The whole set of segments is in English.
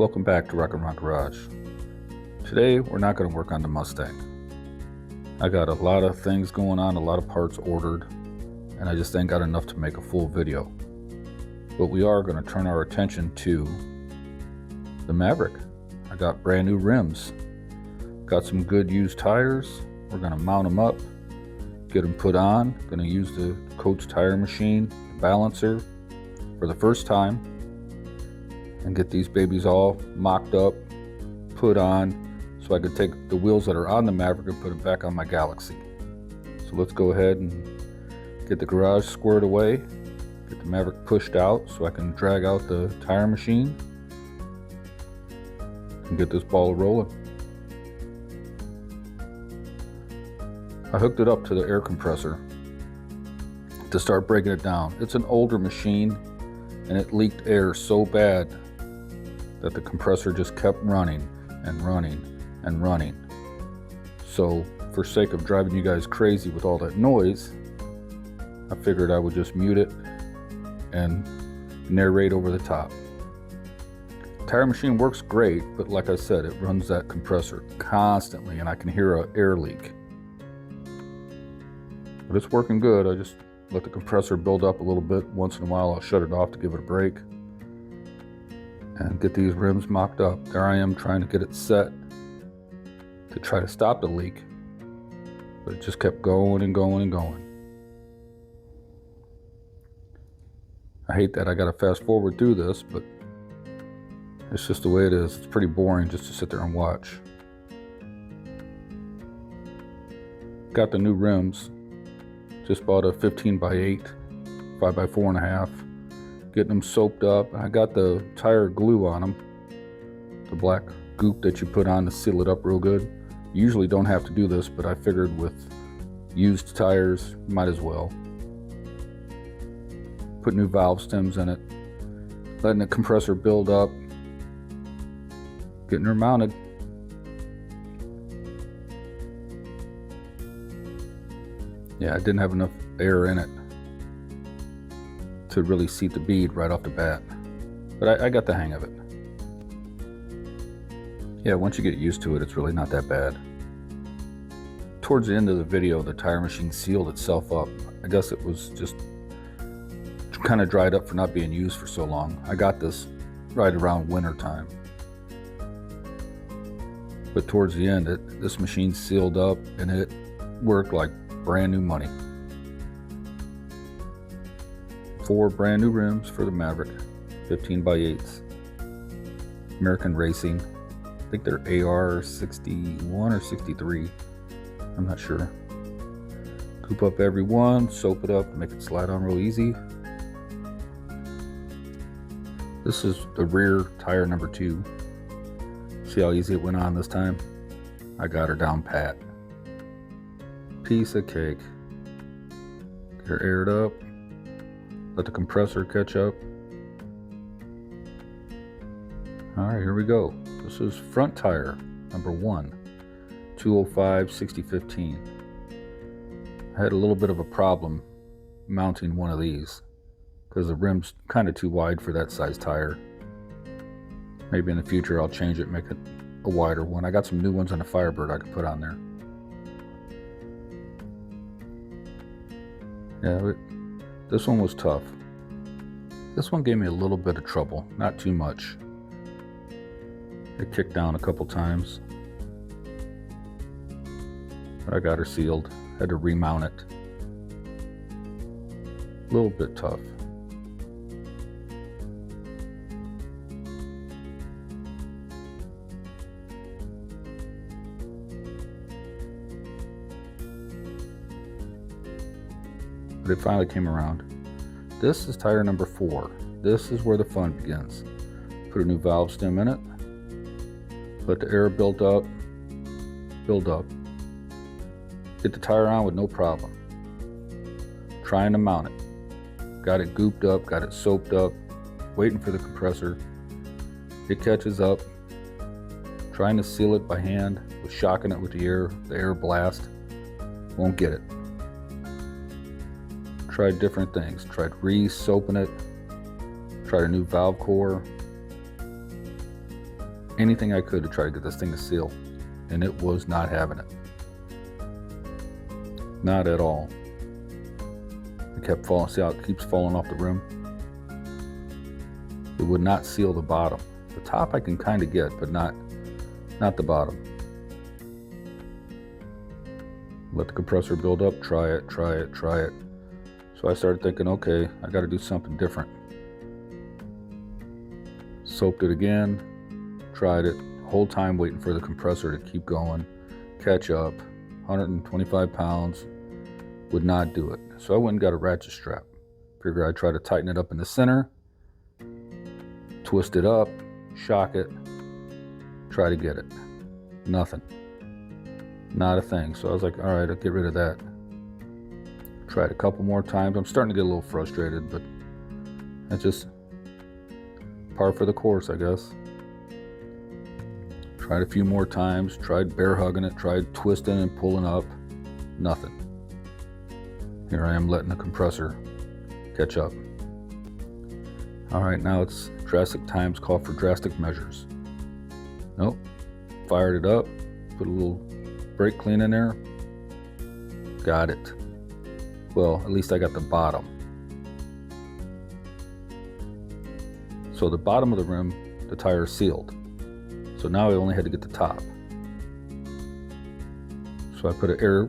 Welcome back to Rock and Roll Garage. Today we're not going to work on the Mustang. I got a lot of things going on, a lot of parts ordered, and I just ain't got enough to make a full video. But we are going to turn our attention to the Maverick. I got brand new rims, got some good used tires. We're going to mount them up, get them put on. Going to use the Coach tire machine, the balancer, for the first time, and get these babies all mocked up, put on, so I could take the wheels that are on the Maverick and put them back on my Galaxy. So let's go ahead and get the garage squared away, get the Maverick pushed out so I can drag out the tire machine and get this ball rolling. I hooked it up to the air compressor to start breaking it down. It's an older machine and it leaked air so bad that the compressor just kept running and running and running. So for sake of driving you guys crazy with all that noise, I figured I would just mute it and narrate over the top. Tire machine works great, but like I said, it runs that compressor constantly and I can hear an air leak. But it's working good. I just let the compressor build up a little bit. Once in a while I'll shut it off to give it a break and get these rims mocked up. There I am trying to get it set to try to stop the leak, but it just kept going and going and going. I hate that I gotta fast forward through this, but it's just the way it is. It's pretty boring just to sit there and watch. Got the new rims. Just bought a 15 by 8, 5 by 4.5. Getting them soaked up. I got the tire glue on them, the black goop that you put on to seal it up real good. You usually don't have to do this, but I figured with used tires, might as well. Put new valve stems in it, letting the compressor build up, getting her mounted. Yeah, I didn't have enough air in it to really seat the bead right off the bat, but I got the hang of it. Yeah, once you get used to it, it's really not that bad. Towards the end of the video, the tire machine sealed itself up. I guess it was just kind of dried up for not being used for so long. I got this right around winter time. But towards the end, this machine sealed up and it worked like brand new money. 4 brand new rims for the Maverick, 15 by 8s. American Racing. I think they're AR 61 or 63. I'm not sure. Coop up every one, soap it up, make it slide on real easy. This is the rear tire number 2. See how easy it went on this time? I got her down pat. Piece of cake. Get her aired up. Let the compressor catch up. Alright, here we go. This is front tire number 1, 205/60/15. I had a little bit of a problem mounting one of these because the rim's kind of too wide for that size tire. Maybe in the future I'll change it, make it a wider one. I got some new ones on the Firebird I could put on there. Yeah, this one was tough. This one gave me a little bit of trouble, not too much. It kicked down a couple times, but I got her sealed. Had to remount it. A little bit tough. But it finally came around. This is tire number 4. This is where the fun begins. Put a new valve stem in it. Let the air build up. Get the tire on with no problem. Trying to mount it. Got it gooped up, got it soaped up, waiting for the compressor. It catches up. Trying to seal it by hand, with shocking it with the air blast. Won't get it. Tried different things. Tried re-soaping it. Tried a new valve core. anything I could to try to get this thing to seal, and it was not having it. Not at all. It kept falling. See how it keeps falling off the rim? It would not seal the bottom. The top I can kind of get, but not the bottom. Let the compressor build up, try it. So I started thinking, okay, I got to do something different. Soaped it again, tried it, whole time waiting for the compressor to keep going, catch up. 125 pounds, would not do it. So I went and got a ratchet strap. Figured I'd try to tighten it up in the center, twist it up, shock it, try to get it. Nothing. Not a thing. So I was like, all right, I'll get rid of that. Tried a couple more times. I'm starting to get a little frustrated, but that's just par for the course, I guess. Tried a few more times, tried bear hugging it, tried twisting and pulling up. Nothing. Here I am letting the compressor catch up. All right, now it's drastic times call for drastic measures. Nope. Fired it up, put a little brake clean in there. Got it. Well, at least I got the bottom. So the bottom of the rim, the tire is sealed. So now I only had to get the top. So I put an air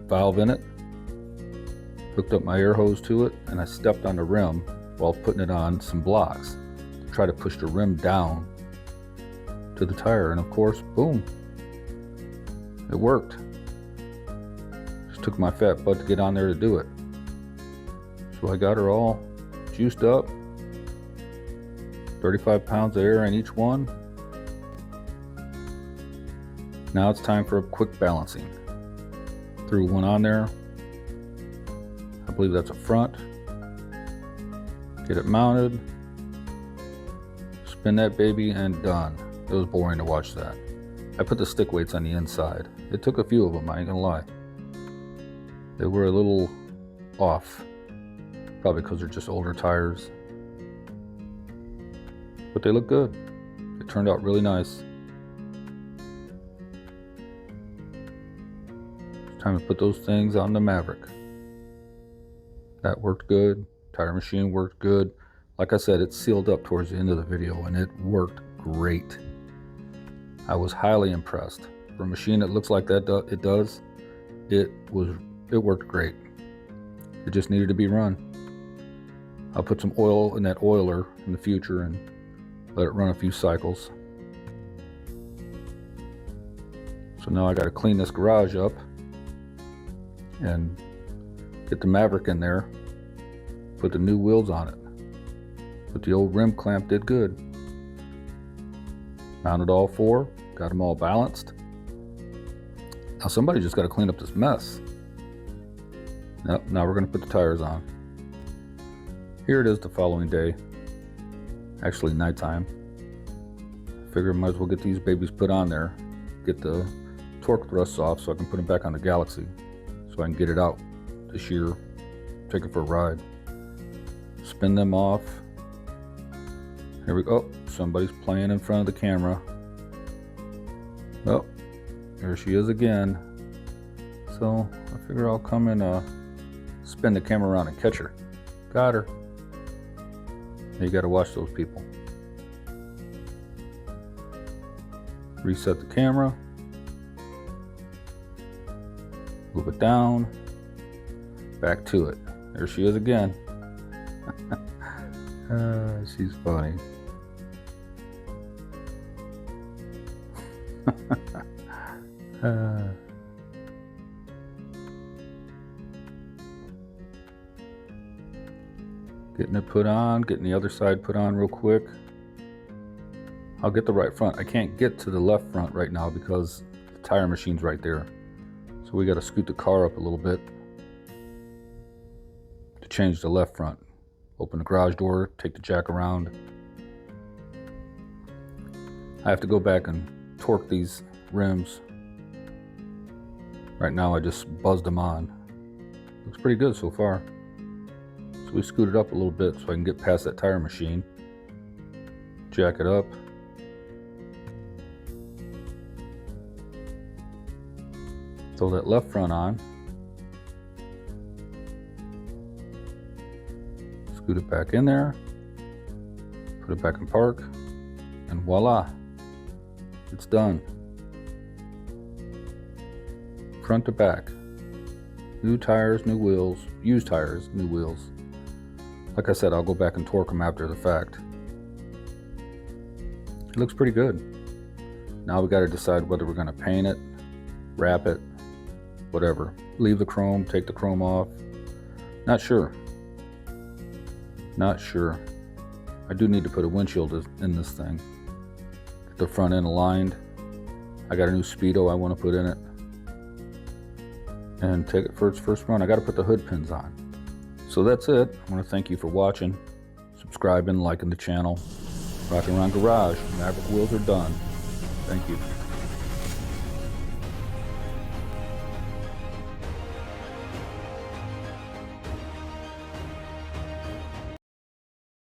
valve in it, hooked up my air hose to it, and I stepped on the rim while putting it on some blocks to try to push the rim down to the tire. And of course, boom, it worked. Just took my fat butt to get on there to do it. So I got her all juiced up, 35 pounds of air in each one. Now it's time for a quick balancing. Threw one on there. I believe that's a front. Get it mounted. Spin that baby and done. It was boring to watch that. I put the stick weights on the inside. It took a few of them, I ain't gonna lie. They were a little off. Probably because they're just older tires. But they look good. It turned out really nice. Time to put those things on the Maverick. That worked good. Tire machine worked good. Like I said, it sealed up towards the end of the video and it worked great. I was highly impressed. For a machine that looks like that, it worked great. It just needed to be run. I'll put some oil in that oiler in the future and let it run a few cycles. So now I got to clean this garage up and get the Maverick in there, put the new wheels on it. But the old rim clamp did good. Mounted all four, got them all balanced. Now somebody just got to clean up this mess. Now we're going to put the tires on. Here it is the following day, actually nighttime. Figure I might as well get these babies put on there, get the torque thrusts off so I can put them back on the Galaxy. So I can get it out this year, take it for a ride, spin them off. Here we go. Somebody's playing in front of the camera. Oh, there she is again. So I figure I'll come and spin the camera around and catch her. Got her. You got to watch those people. Reset the camera. Move it down, back to it. There she is again. She's funny. Getting it put on, getting the other side put on real quick. I'll get the right front. I can't get to the left front right now because the tire machine's right there. So we got to scoot the car up a little bit to change the left front. Open the garage door, take the jack around. I have to go back and torque these rims. Right now I just buzzed them on. Looks pretty good so far. So we scoot it up a little bit so I can get past that tire machine. Jack it up. Throw that left front on. Scoot it back in there. Put it back in park. And voila, it's done. Front to back. New tires, new wheels. Used tires, new wheels. Like I said, I'll go back and torque them after the fact. It looks pretty good. Now we got to decide whether we're going to paint it, wrap it, whatever. Leave the chrome, take the chrome off. Not sure. Not sure. I do need to put a windshield in this thing. Get the front end aligned. I got a new Speedo I want to put in it. And take it for its first run. I got to put the hood pins on. So that's it. I want to thank you for watching, subscribing, liking the channel. Rockin' Around Garage. Maverick wheels are done. Thank you.